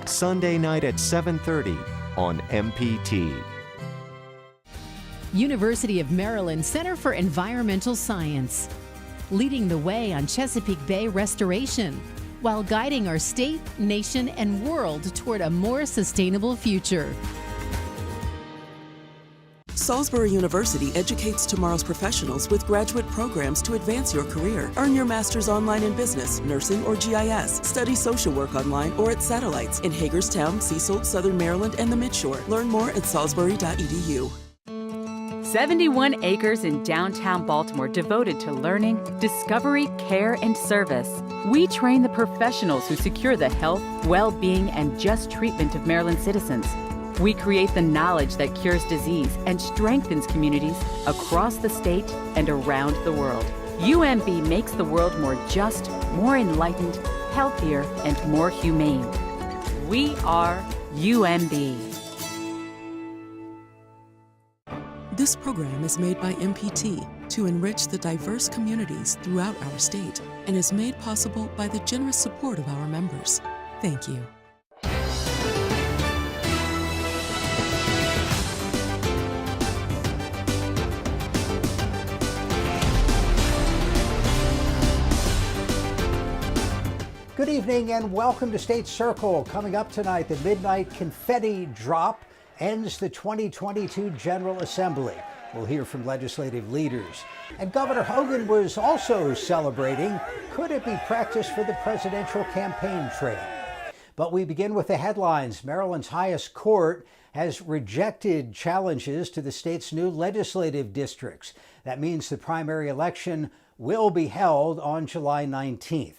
Sunday night at 7:30 on MPT. University of Maryland Center for Environmental Science, leading the way on Chesapeake Bay restoration while guiding our state, nation, and world toward a more sustainable future. Salisbury University educates tomorrow's professionals with graduate programs to advance your career. Earn your master's online in business, nursing, or GIS. Study social work online or at Satellites in Hagerstown, Cecil, Southern Maryland, and the Midshore. Learn more at salisbury.edu. 71 acres in downtown Baltimore devoted to learning, discovery, care, and service. We train the professionals who secure the health, well-being, and just treatment of Maryland citizens. We create the knowledge that cures disease and strengthens communities across the state and around the world. UMB makes the world more just, more enlightened, healthier, and more humane. We are UMB. This program is made by MPT to enrich the diverse communities throughout our state and is made possible by the generous support of our members. Thank you. Good evening and welcome to State Circle. Coming up tonight, the midnight confetti drop ends the 2022 General Assembly. We'll hear from legislative leaders. And Governor Hogan was also celebrating. Could it be practice for the presidential campaign trail? But we begin with the headlines. Maryland's highest court has rejected challenges to the state's new legislative districts. That means the primary election will be held on July 19th.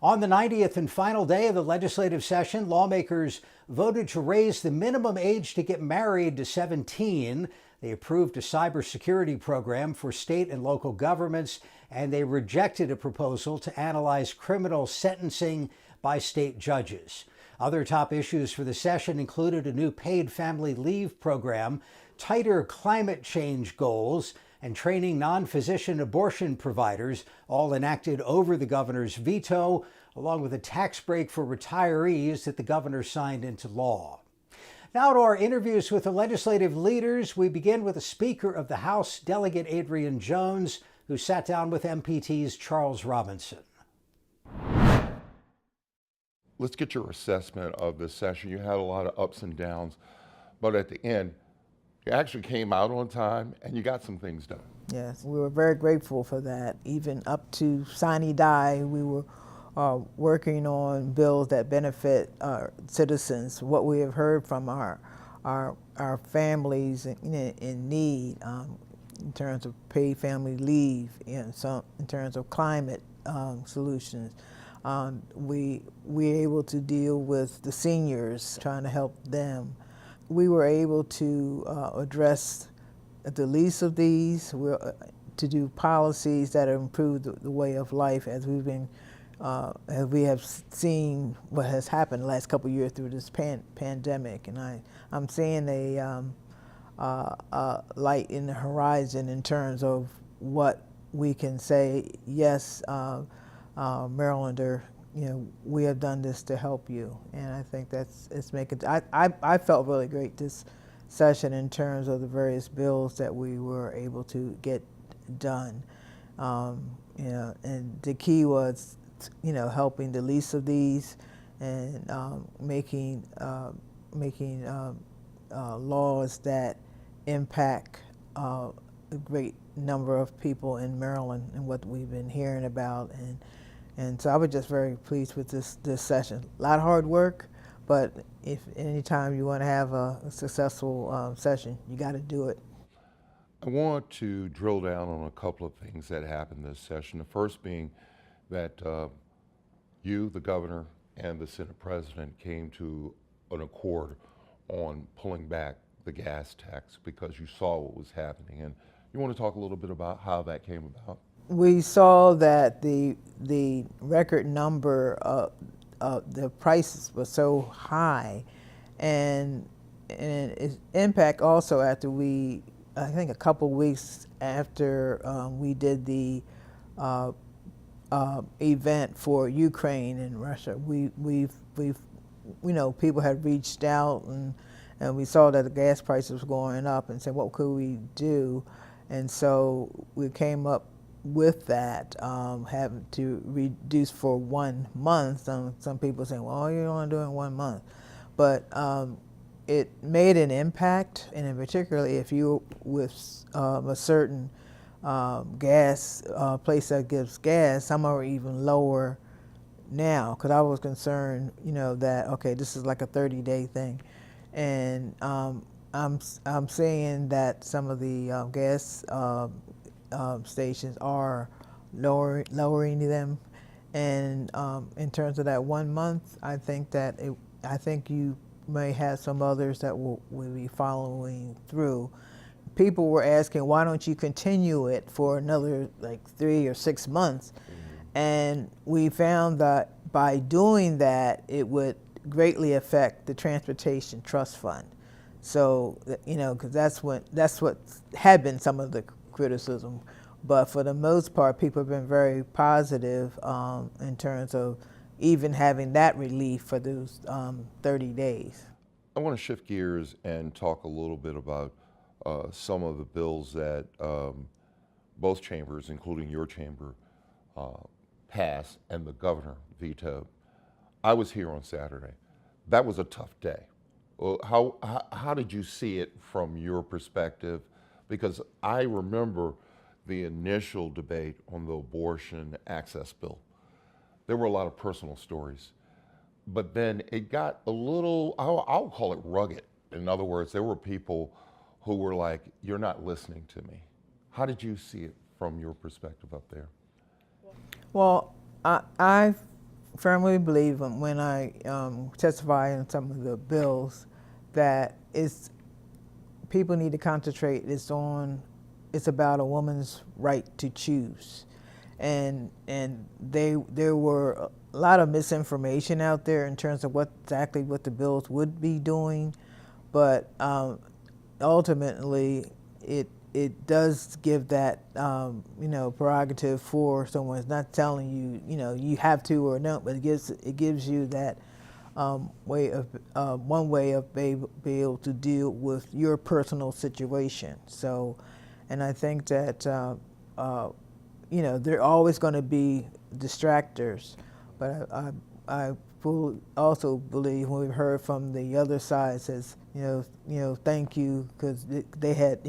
On the 90th and final day of the legislative session, lawmakers voted to raise the minimum age to get married to 17. They approved a cybersecurity program for state and local governments, and they rejected a proposal to analyze criminal sentencing by state judges. Other top issues for the session included a new paid family leave program, tighter climate change goals, and training non-physician abortion providers, all enacted over the governor's veto, along with a tax break for retirees that the governor signed into law. Now to our interviews with the legislative leaders. We begin with the Speaker of the House, Delegate Adrian Jones, who sat down with MPT's Charles Robinson. Let's get your assessment of this session. You had a lot of ups and downs, but at the end, you actually came out on time and you got some things done. Yes, we were very grateful for that. Even up to sine die, we were working on bills that benefit our citizens. What we have heard from our families in need in terms of paid family leave, in terms of climate solutions. We're able to deal with the seniors, trying to help them. We were able to address the least of these, to do policies that improve the way of life as we have seen what has happened the last couple of years through this pandemic. And I'm seeing a light in the horizon in terms of what we can say, yes, Marylander, we have done this to help you. And I think it's making, I felt really great this session in terms of the various bills that we were able to get done. And the key was, helping the least of these and making laws that impact a great number of people in Maryland and what we've been hearing about. And so I was just very pleased with this session. A lot of hard work, but if anytime you want to have a successful session, you got to do it. I want to drill down on a couple of things that happened this session. The first being that you, the governor, and the Senate president came to an accord on pulling back the gas tax because you saw what was happening. And you want to talk a little bit about how that came about? We saw that the record number of the prices was so high, and its impact also after I think a couple weeks after we did the event for Ukraine and Russia, we've people had reached out and we saw that the gas prices were going up and said, what could we do? And so we came up with that, having to reduce for 1 month. Some people saying, well, you don't want to do it in 1 month. But it made an impact, and in particularly if you with a certain gas place that gives gas, some are even lower now, because I was concerned, that, okay, this is like a 30-day thing. And I'm seeing that some of the gas stations are lowering them, and in terms of that 1 month, I think you may have some others that will be following through. People were asking, why don't you continue it for another like 3 or 6 months? And we found that by doing that, it would greatly affect the Transportation Trust Fund. So, because that's what had been some of the criticism. But for the most part, people have been very positive in terms of even having that relief for those 30 days. I want to shift gears and talk a little bit about some of the bills that both chambers, including your chamber, passed and the governor vetoed. I was here on Saturday. That was a tough day. How did you see it from your perspective? Because I remember the initial debate on the abortion access bill. There were a lot of personal stories, but then it got a little, I'll call it rugged. In other words, there were people who were like, you're not listening to me. How did you see it from your perspective up there? Well, I firmly believe when I testify in some of the bills that people need to concentrate it's about a woman's right to choose. And there were a lot of misinformation out there in terms of exactly what the bills would be doing, but ultimately it does give that prerogative for someone. It's not telling you you have to or no, but it gives you that one way of be able to deal with your personal situation. So, and I think that there are always going to be distractors, but I also believe when we've heard from the other side says, thank you, because they had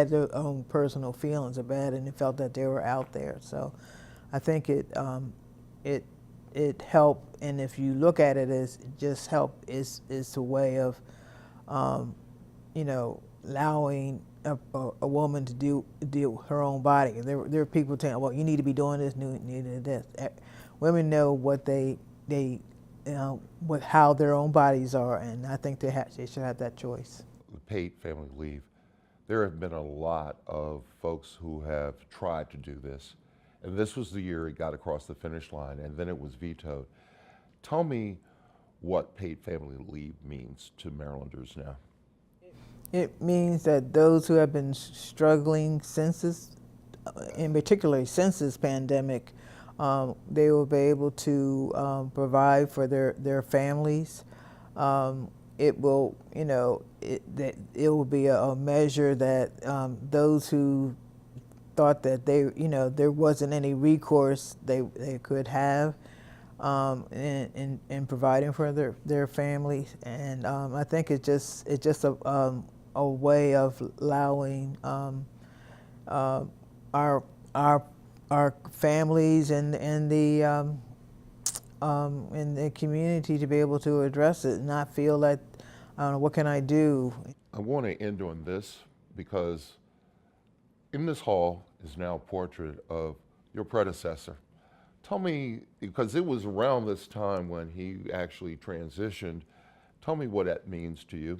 their own personal feelings about it and they felt that they were out there. So I think it helped, and if you look at it as just help, is a way of allowing a woman to deal with her own body. There are people saying, well, you need to be doing this, you need to do this. Women know what how their own bodies are, and I think they should have that choice. The paid family leave. There have been a lot of folks who have tried to do this, and this was the year it got across the finish line, and then it was vetoed. Tell me what paid family leave means to Marylanders now. It means that those who have been struggling in particular since this pandemic, they will be able to provide for their families. It will, it will be a measure that those who thought that there wasn't any recourse they could have in providing for their families, and I think it's just a way of allowing our families and the community to be able to address it and not feel like, what can I do? I want to end on this because in this hall is now a portrait of your predecessor. Tell me, because it was around this time when he actually transitioned, tell me what that means to you.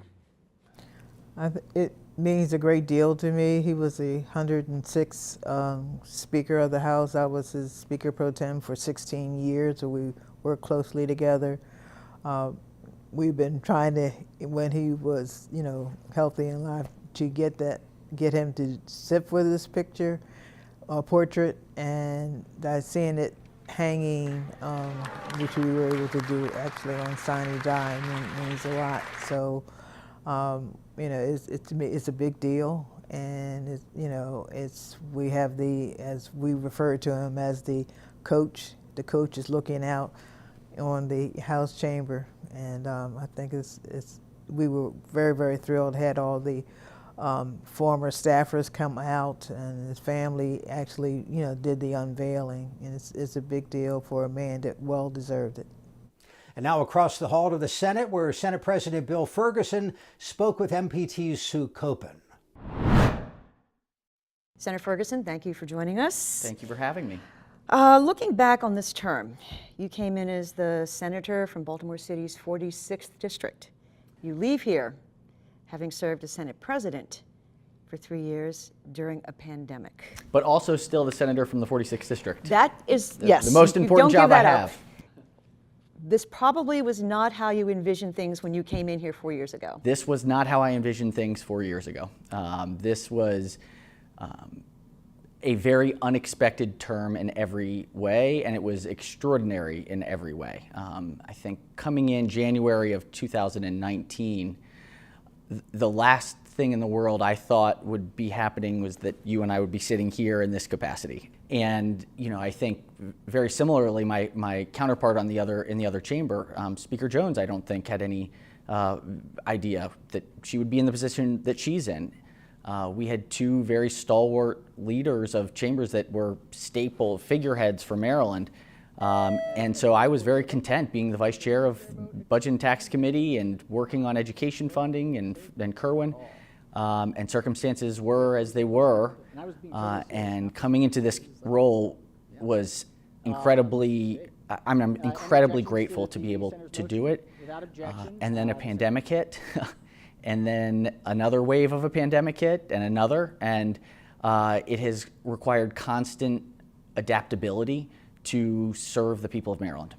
It means a great deal to me. He was the 106th Speaker of the House. I was his Speaker pro tem for 16 years, so we worked closely together. We've been trying to, when he was, healthy and alive, to get him to sit for this portrait, and seeing it hanging, which we were able to do actually on Sine Die, means a lot. So, it's a big deal, and we have as we refer to him as the coach. The coach is looking out on the House chamber, and I think we were very, very thrilled. Had all the former staffers come out, and his family actually, did the unveiling, and it's a big deal for a man that well deserved it. And now across the hall to the Senate, where Senate President Bill Ferguson spoke with MPT's Sue Copen. Senator Ferguson, thank you for joining us. Thank you for having me. Looking back on this term, you came in as the senator from Baltimore City's 46th district. You leave here having served as Senate President for 3 years during a pandemic. But also still the senator from the 46th district. That is, yes. The most important job I have. This probably was not how you envisioned things when you came in here 4 years ago. This was not how I envisioned things 4 years ago. This was a very unexpected term in every way, and it was extraordinary in every way. I think coming in January of 2019, the last thing in the world I thought would be happening was that you and I would be sitting here in this capacity. And I think very similarly, my counterpart in the other chamber, Speaker Jones, I don't think had any idea that she would be in the position that she's in. We had two very stalwart leaders of chambers that were staple figureheads for Maryland. And so I was very content being the vice chair of Budget and Tax Committee and working on education funding and Kerwin. And circumstances were as they were. And coming into this role was incredibly, I'm incredibly grateful to be able to do it. And then a pandemic hit. And then another wave of a pandemic hit, and another, and it has required constant adaptability to serve the people of Maryland.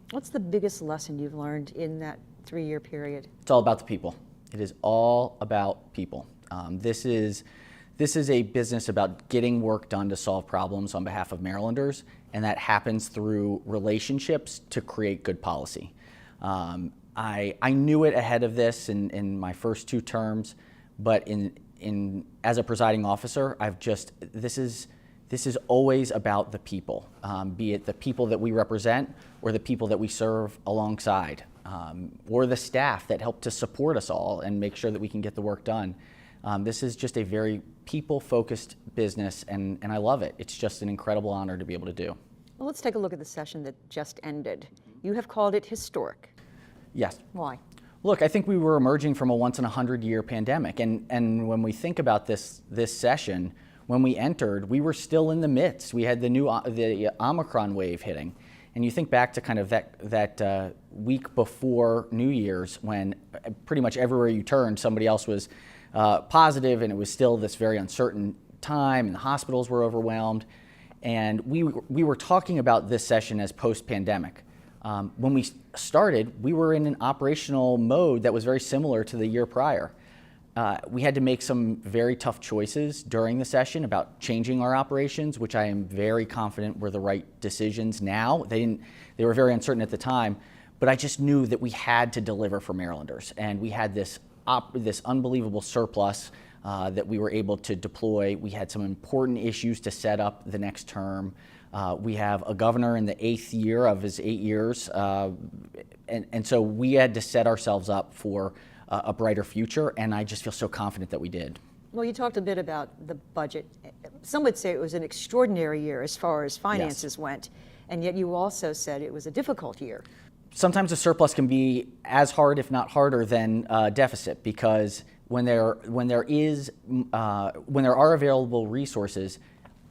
What's the biggest lesson you've learned in that 3-year period? It's all about the people. It is all about people. This is a business about getting work done to solve problems on behalf of Marylanders, and that happens through relationships to create good policy. I knew it ahead of this in my first 2 terms, but as a presiding officer, this is always about the people, be it the people that we represent or the people that we serve alongside, or the staff that help to support us all and make sure that we can get the work done. This is just a very people-focused business, and I love it. It's just an incredible honor to be able to do. Well, let's take a look at the session that just ended. You have called it historic. Yes. Why? Look, I think we were emerging from a once-in-a-100-year pandemic, and when we think about this session, when we entered, we were still in the midst. We had the Omicron wave hitting, and you think back to kind of that week before New Year's, when pretty much everywhere you turned, somebody else was positive, and it was still this very uncertain time, and the hospitals were overwhelmed, and we were talking about this session as post-pandemic. When we started, we were in an operational mode that was very similar to the year prior. We had to make some very tough choices during the session about changing our operations, which I am very confident were the right decisions now. They were very uncertain at the time, but I just knew that we had to deliver for Marylanders, and we had this unbelievable surplus that we were able to deploy. We had some important issues to set up the next term. We have a governor in the 8th year of his 8 years, and so we had to set ourselves up for a brighter future, and I just feel so confident that we did. Well, you talked a bit about the budget. Some would say it was an extraordinary year as far as finances went, and yet you also said it was a difficult year. Sometimes a surplus can be as hard, if not harder, than a deficit, because when there are available resources,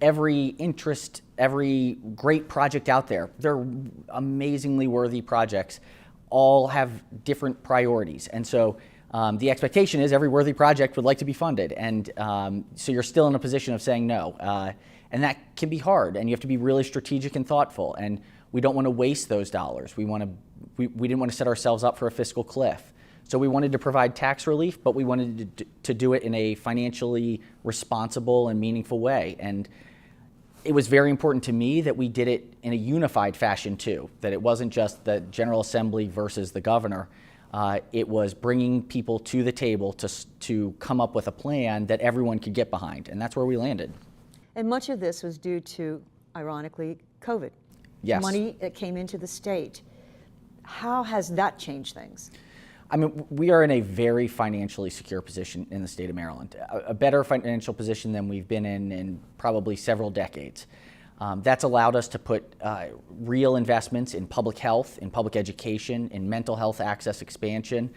every interest, every great project out there, they're amazingly worthy projects, all have different priorities. And so the expectation is every worthy project would like to be funded. And so you're still in a position of saying no. And that can be hard, and you have to be really strategic and thoughtful. And we don't want to waste those dollars. We didn't want to set ourselves up for a fiscal cliff. So we wanted to provide tax relief, but we wanted to do it in a financially responsible and meaningful way. And It was very important to me that we did it in a unified fashion too, that it wasn't just the General Assembly versus the governor. It was bringing people to the table to come up with a plan that everyone could get behind, and that's where we landed. And much of this was due to, ironically, COVID. Yes. Money that came into the state. How has that changed things? I mean, we are in a very financially secure position in the state of Maryland, a better financial position than we've been in probably several decades. That's allowed us to put real investments in public health, in public education, in mental health access expansion,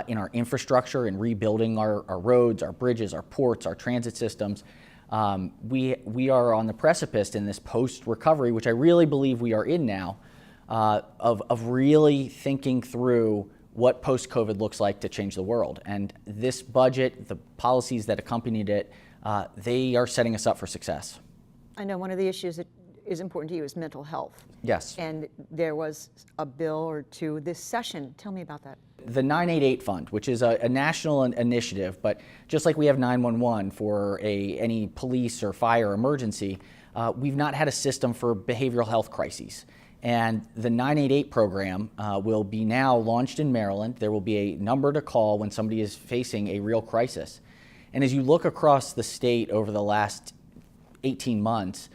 in our infrastructure, in rebuilding our roads, our bridges, our ports, our transit systems. We are on the precipice in this post-recovery, which I really believe we are in now, of really thinking through what post-COVID looks like to change the world. And this budget, the policies that accompanied it, they are setting us up for success. I know one of the issues that is important to you is mental health. Yes. And there was a bill or two this session. Tell me about that. The 988 Fund, which is a national initiative, but just like we have 911 for any police or fire emergency, we've not had a system for behavioral health crises. And the 988 program will be now launched in Maryland. There will be a number to call when somebody is facing a real crisis. And as you look across the state over the last 18 months,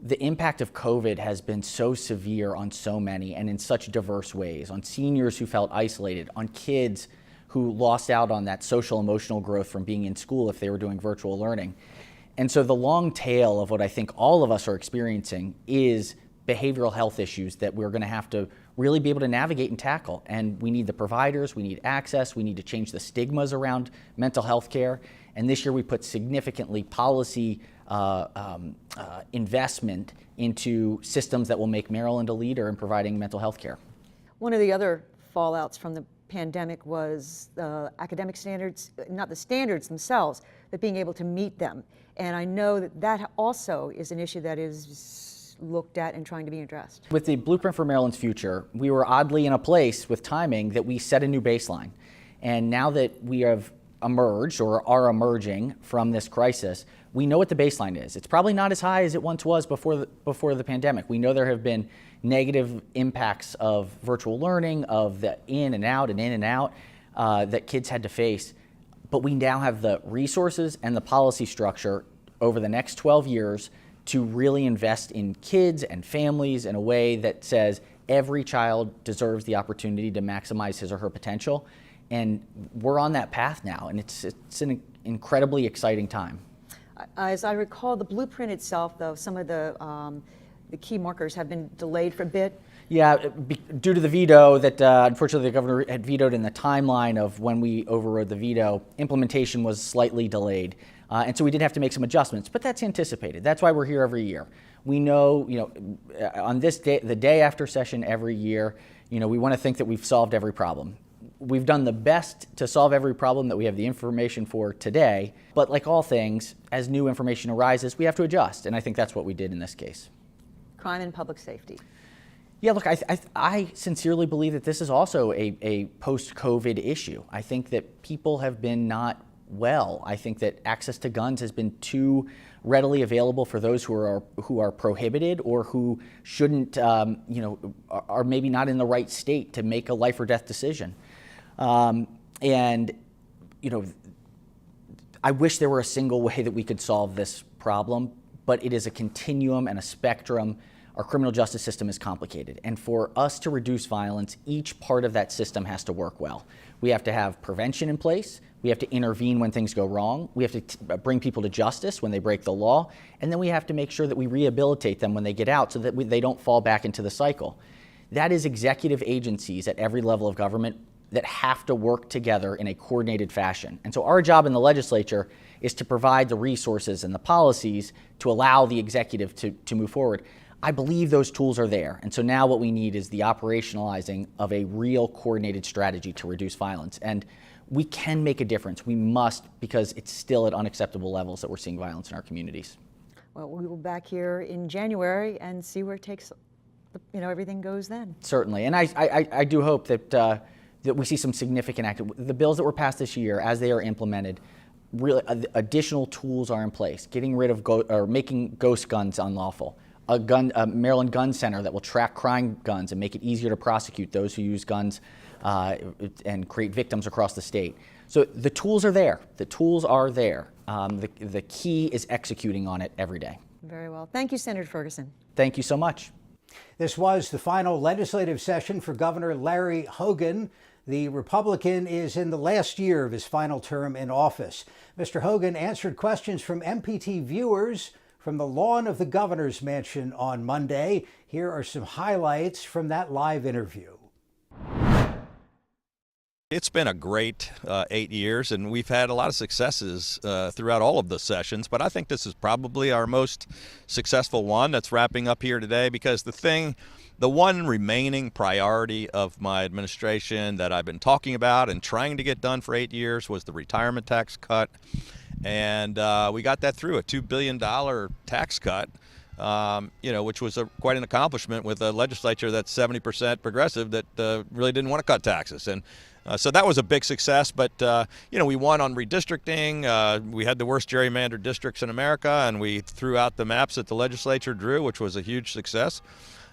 the impact of COVID has been so severe on so many and in such diverse ways, on seniors who felt isolated, on kids who lost out on that social emotional growth from being in school if they were doing virtual learning. And so the long tail of what I think all of us are experiencing is behavioral health issues that we're going to have to really be able to navigate and tackle. And we need the providers, we need access, we need to change the stigmas around mental health care. And this year we put significantly policy investment into systems that will make Maryland a leader in providing mental health care. One of the other fallouts from the pandemic was the academic standards, not the standards themselves, but being able to meet them. And I know that that also is an issue that is looked at and trying to be addressed. With the Blueprint for Maryland's Future, we were oddly in a place with timing that we set a new baseline. And now that we have emerged or are emerging from this crisis, we know what the baseline is. It's probably not as high as it once was before the pandemic. We know there have been negative impacts of virtual learning, of the in and out that kids had to face. But we now have the resources and the policy structure over the next 12 years to really invest in kids and families in a way that says every child deserves the opportunity to maximize his or her potential. And we're on that path now, and it's an incredibly exciting time. As I recall, the blueprint itself, though, some of the key markers have been delayed for a bit. Yeah, due to the veto that unfortunately the governor had vetoed in the timeline of when we overrode the veto, implementation was slightly delayed. And so we did have to make some adjustments, but that's anticipated. That's why we're here every year. We know, on this day, the day after session every year, we want to think that we've solved every problem. We've done the best to solve every problem that we have the information for today, but like all things, as new information arises, we have to adjust, and I think that's what we did in this case. Crime and public safety. Yeah, look, I sincerely believe that this is also a post-COVID issue. I think that people have been not well. I think that access to guns has been too readily available for those who are prohibited or who shouldn't, are maybe not in the right state to make a life or death decision. And I wish there were a single way that we could solve this problem, but it is a continuum and a spectrum. Our criminal justice system is complicated, and for us to reduce violence, each part of that system has to work well. We have to have prevention in place. We have to intervene when things go wrong. We have to bring people to justice when they break the law. And then we have to make sure that we rehabilitate them when they get out so that they don't fall back into the cycle. That is executive agencies at every level of government that have to work together in a coordinated fashion. And so our job in the legislature is to provide the resources and the policies to allow the executive to move forward. I believe those tools are there. And so now what we need is the operationalizing of a real coordinated strategy to reduce violence. And we can make a difference. We must, because it's still at unacceptable levels that we're seeing violence in our communities. Well, we will be back here in January and see where it takes, everything goes then. Certainly. And I do hope that we see some significant action. The bills that were passed this year, as they are implemented, really additional tools are in place. Getting rid of or making ghost guns unlawful. A Maryland gun center that will track crime guns and make it easier to prosecute those who use guns and create victims across the state. So the tools are there. The tools are there. The key is executing on it every day. Very well. Thank you, Senator Ferguson. Thank you so much. This was the final legislative session for Governor Larry Hogan. The Republican is in the last year of his final term in office. Mr. Hogan answered questions from MPT viewers from the lawn of the governor's mansion on Monday. Here are some highlights from that live interview. It's been a great 8 years, and we've had a lot of successes throughout all of the sessions, but I think this is probably our most successful one that's wrapping up here today, because the one remaining priority of my administration that I've been talking about and trying to get done for 8 years was the retirement tax cut. And we got that through, a $2 billion tax cut, which was quite an accomplishment with a legislature that's 70% progressive that really didn't want to cut taxes. And so that was a big success. But, we won on redistricting. We had the worst gerrymandered districts in America, and we threw out the maps that the legislature drew, which was a huge success.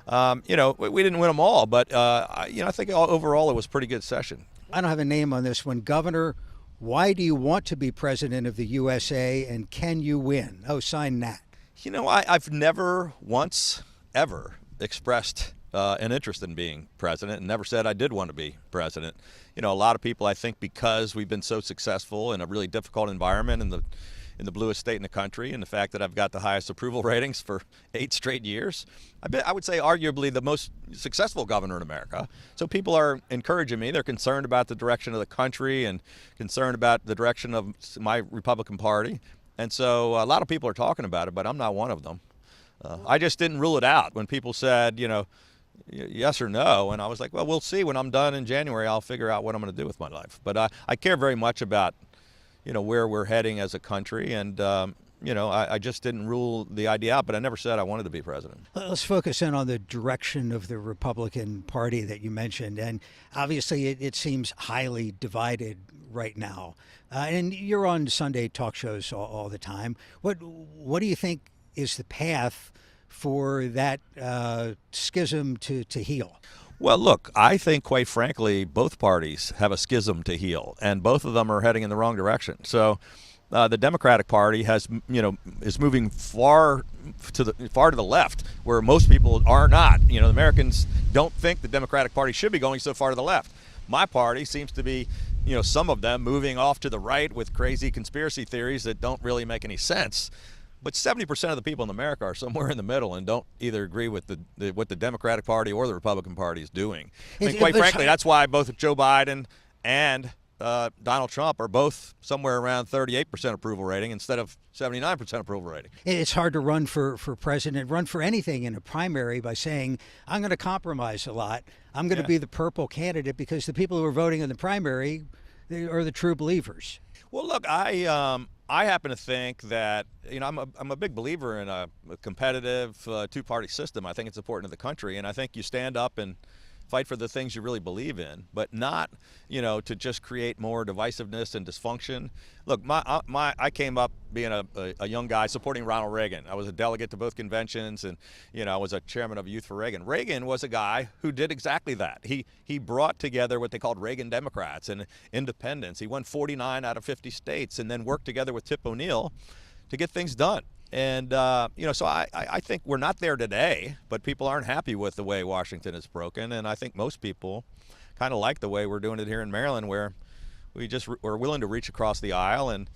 We didn't win them all, but, I think overall it was a pretty good session. I don't have a name on this one. Governor, why do you want to be president of the USA, and can you win? Oh, sign that. I've never once ever expressed an interest in being president, and never said I did want to be president. A lot of people, I think, because we've been so successful in a really difficult environment in the bluest state in the country, and the fact that I've got the highest approval ratings for 8 straight years, I would say arguably the most successful governor in America. So people are encouraging me. They're concerned about the direction of the country and concerned about the direction of my Republican Party. And so a lot of people are talking about it, but I'm not one of them. I just didn't rule it out when people said, yes or no. And I was like, well, we'll see. When I'm done in January, I'll figure out what I'm going to do with my life. But I care very much about where we're heading as a country, and I just didn't rule the idea out, but I never said I wanted to be president. Let's focus in on the direction of the Republican Party that you mentioned, and obviously it seems highly divided right now. And you're on Sunday talk shows all the time. What do you think is the path for that schism to heal? Well, look, I think, quite frankly, both parties have a schism to heal, and both of them are heading in the wrong direction. So the Democratic Party is moving far to the left, where most people are not. Americans don't think the Democratic Party should be going so far to the left. My party seems to be, some of them moving off to the right with crazy conspiracy theories that don't really make any sense. But 70% of the people in America are somewhere in the middle and don't either agree with what the Democratic Party or the Republican Party is doing. Quite frankly, that's why both Joe Biden and Donald Trump are both somewhere around 38% approval rating instead of 79% approval rating. It's hard to run for president, run for anything in a primary by saying, I'm going to compromise a lot. I'm going to be the purple candidate, because the people who are voting in the primary, they are the true believers. Well, look, I happen to think that, I'm a big believer in a competitive two-party system. I think it's important to the country, and I think you stand up and fight for the things you really believe in, but not, to just create more divisiveness and dysfunction. Look, I came up being a young guy supporting Ronald Reagan. I was a delegate to both conventions, and, I was a chairman of Youth for Reagan. Reagan was a guy who did exactly that. He brought together what they called Reagan Democrats and independents. He won 49 out of 50 states, and then worked together with Tip O'Neill to get things done. And, so I think we're not there today, but people aren't happy with the way Washington is broken. And I think most people kind of like the way we're doing it here in Maryland, where we're willing to reach across the aisle and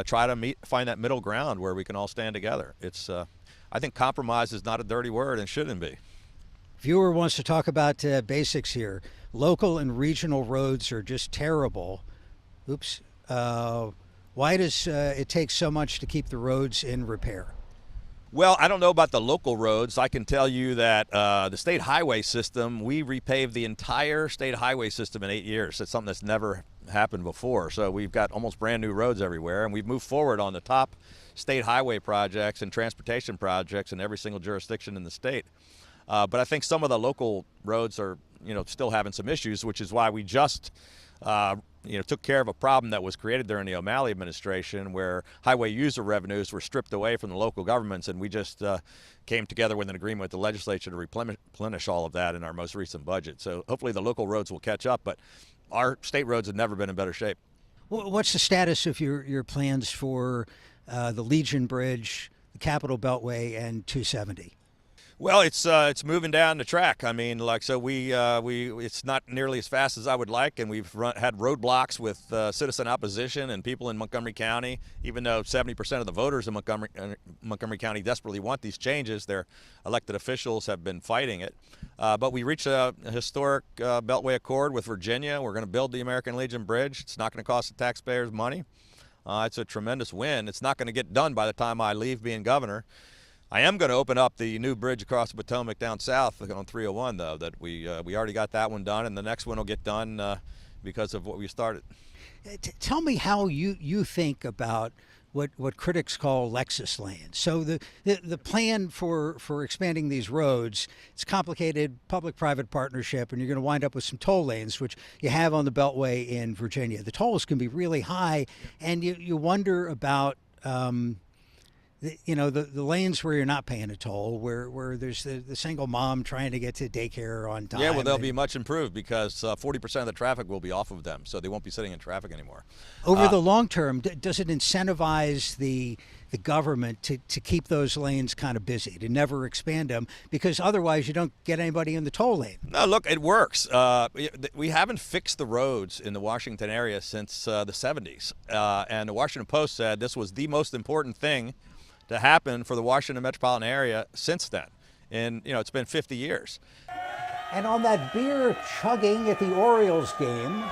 try to find that middle ground where we can all stand together. I think compromise is not a dirty word and shouldn't be. Viewer wants to talk about basics here. Local and regional roads are just terrible. Oops. Why does it take so much to keep the roads in repair? Well, I don't know about the local roads. I can tell you that the state highway system, we repaved the entire state highway system in 8 years. It's something that's never happened before. So we've got almost brand new roads everywhere, and we've moved forward on the top state highway projects and transportation projects in every single jurisdiction in the state. But I think some of the local roads are, still having some issues, which is why we just took care of a problem that was created during the O'Malley administration, where highway user revenues were stripped away from the local governments, and we just came together with an agreement with the legislature to replenish all of that in our most recent budget. So hopefully the local roads will catch up, but our state roads have never been in better shape. What's the status of your plans for the Legion Bridge, the Capitol Beltway, and 270? Well, it's moving down the track. I mean, it's not nearly as fast as I would like, and we've had roadblocks with citizen opposition and people in Montgomery County. Even though 70% of the voters in Montgomery County desperately want these changes, their elected officials have been fighting it. But we reached a historic Beltway Accord with Virginia. We're going to build the American Legion Bridge. It's not going to cost the taxpayers money. It's a tremendous win. It's not going to get done by the time I leave being governor. I am going to open up the new bridge across the Potomac down south on 301, though, that we already got that one done, and the next one will get done because of what we started. Tell me how you think about what critics call Lexus lanes. So the plan for expanding these roads, it's complicated public-private partnership, and you're going to wind up with some toll lanes, which you have on the Beltway in Virginia. The tolls can be really high, and you wonder about the lanes where you're not paying a toll, where there's the single mom trying to get to daycare on time. Yeah, well, they'll be much improved because 40% of the traffic will be off of them, so they won't be sitting in traffic anymore. Over the long term, does it incentivize the government to keep those lanes kind of busy, to never expand them, because otherwise you don't get anybody in the toll lane? No, look, it works. We haven't fixed the roads in the Washington area since the 70s, and the Washington Post said this was the most important thing to happen for the Washington metropolitan area since then. And, it's been 50 years. And on that beer chugging at the Orioles game,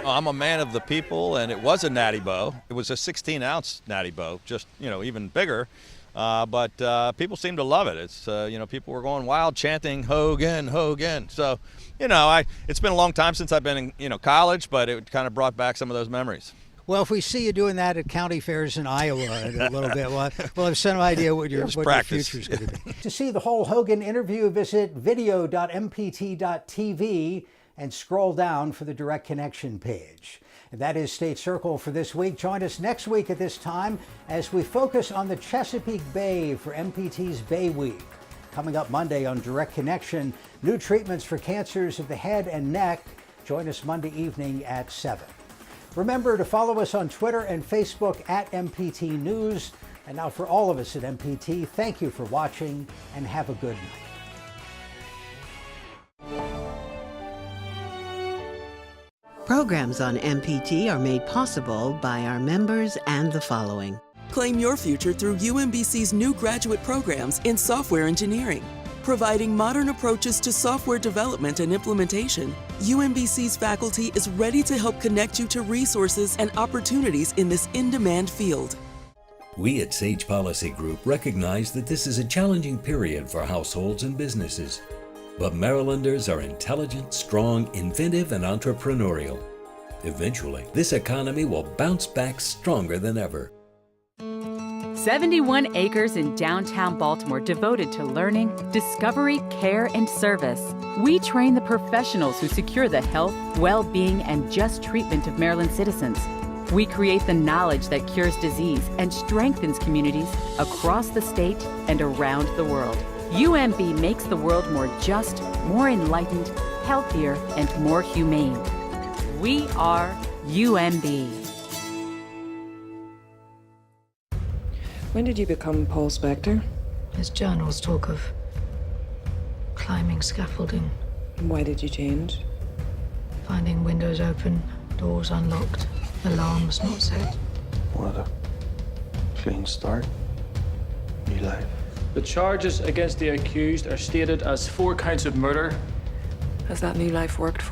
I'm a man of the people, and it was a Natty Boh. It was a 16-ounce Natty Boh, just, even bigger. But people seem to love it. It's, people were going wild chanting Hogan, Hogan. So, it's been a long time since I've been in, college, but it kind of brought back some of those memories. Well, if we see you doing that at county fairs in Iowa in a little bit, we'll have some idea what your future is going to be. To see the whole Hogan interview, visit video.mpt.tv and scroll down for the Direct Connection page. And that is State Circle for this week. Join us next week at this time as we focus on the Chesapeake Bay for MPT's Bay Week. Coming up Monday on Direct Connection, new treatments for cancers of the head and neck. Join us Monday evening at 7. Remember to follow us on Twitter and Facebook at MPT News. And now for all of us at MPT, thank you for watching and have a good night. Programs on MPT are made possible by our members and the following. Claim your future through UMBC's new graduate programs in software engineering. Providing modern approaches to software development and implementation, UMBC's faculty is ready to help connect you to resources and opportunities in this in-demand field. We at Sage Policy Group recognize that this is a challenging period for households and businesses. But Marylanders are intelligent, strong, inventive, and entrepreneurial. Eventually, this economy will bounce back stronger than ever. 71 acres in downtown Baltimore devoted to learning, discovery, care, and service. We train the professionals who secure the health, well-being, and just treatment of Maryland citizens. We create the knowledge that cures disease and strengthens communities across the state and around the world. UMB makes the world more just, more enlightened, healthier, and more humane. We are UMB. When did you become Paul Spector? His journals talk of climbing scaffolding. Why did you change? Finding windows open, doors unlocked, alarms not set. What a clean start. New life. The charges against the accused are stated as 4 counts of murder. Has that new life worked for